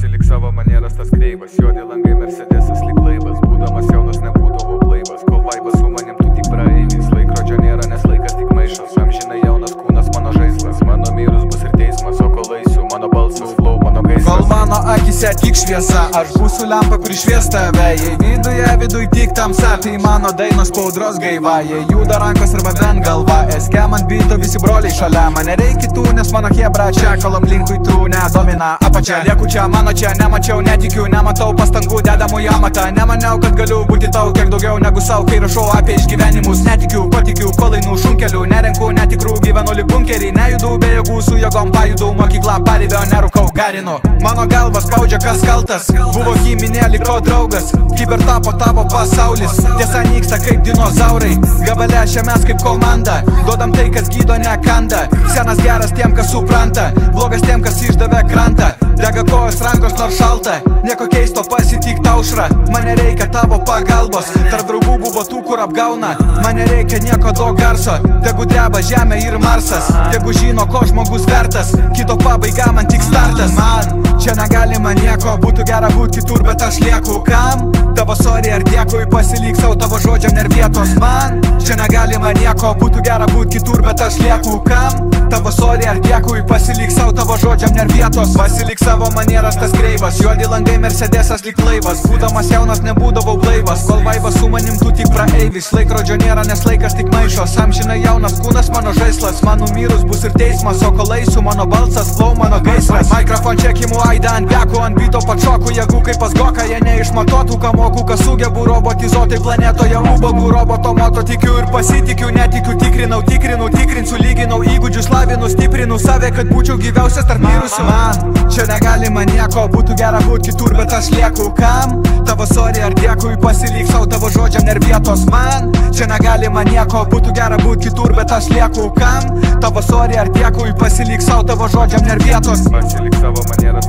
Pasilik savo manieras tas kreivas, juodi langai Mercedesas lyg laivas. Būdamas jaunas nebūdavau blaivas, kol vaibas su manim tu tik praeivis. Laikrodžio nėra, nes laikas tik maišas, amžinai jaunas kūnas mano žaislas. Mano mirus bus ir teismas, o kol eisiu, mano balsas flow, mano gaisras. Kol mano akise tik šviesa, aš būsiu lempa, kuri švies tave. Jei viduj tik tamsa, tai mano dainos paudros gaiva. Jei juda rankos arba bent galva, eske man byto visi broliai šalia. Man nereikia kitų, nes mano hebra čia, kol aplinkui trūne domina apačia. Lieku čia, mano čia, nemačiau, netikiu, nematau pastangų dedamų į amatą. Nemaniau, kad galiu būti tau kiek daugiau negu savo, kai rašau apie išgyvenimus. Netikiu, patikiu, kol einu šunkeliu, nerenku netikrų, gyvenu lyg bunkerį. Nejudu be jėgų, su jėgom pajudu, mokyklą paribio, nerūkau, garinu. Mano galvas spaudžia, kas kaltas, buvo giminė liko draugas. Kiber tapo tavo pasaulis, tiesa nyksta kaip dinozaurai. Gabale šiamės kaip komanda, duodam tai, kas gydo nekanda. Senas geras tiem, kas supranta, blogas tiem, kas išdavė krantą. Dega kojos rankos nors šalta, nieko keisto pasitik taušra. Man nereikia tavo pagalbos, tarp draugų buvo tų, kur apgauna. Man nereikia nieko to garso, tegu dreba žemė ir Marsas. Tegu žino, ko žmogus vertas, kito pabaiga man tik startas. Man čia negalima nieko, būtų gera būt kitur, bet aš lieku. Kam? Tavo sorry ar dėkui, pasilik savo, tavo žodžiam ner vietos. Man čia negalima nieko, būtų gera būt kitur, bet aš lieku. Kam? Tavo sorry ar dėkui, pasilik savo, tavo žodžiam ner vietos. Pasilik savo manieras tas kreivas, juodi langai Mercedesas lyg laivas. Būdamas jaunas nebūdavau blaivas, kol vaibas su manim tu tik praeivis. Laikrodžio nėra, nes laikas tik maišos, amžinai jaunas kūnas mano žaislas. Mano mirus bus ir teismas, o kol eisiu, mano balsas flow, mano gaisras. Mikrofon čekimų aidą ant beku, ant byto pačokų jėgų kaip pas goka. Jie neišmatuotų kamokų, kas sugebu robotizuotai planetoje. Ubagų roboto moto tikiu ir pasitikiu, netikiu, tikrinau, tikrinsiu, lyginau įgūdžius, lavinu, stiprinu save, kad būčiau gyviausias tarp mirusių. Man čia negalima nieko, būtų gera būt kitur, bet aš lieku. Kam? Tavo sorry ar dėkui, pasilik savo, tavo žodžiam ner vietos. Man čia negalima nieko, būtų gera būt kitur, bet aš lieku. Kam? Tavo sorry ar dėkui, pasilik savo, tavo žodžiam ner vietos. Pasilik savo manieras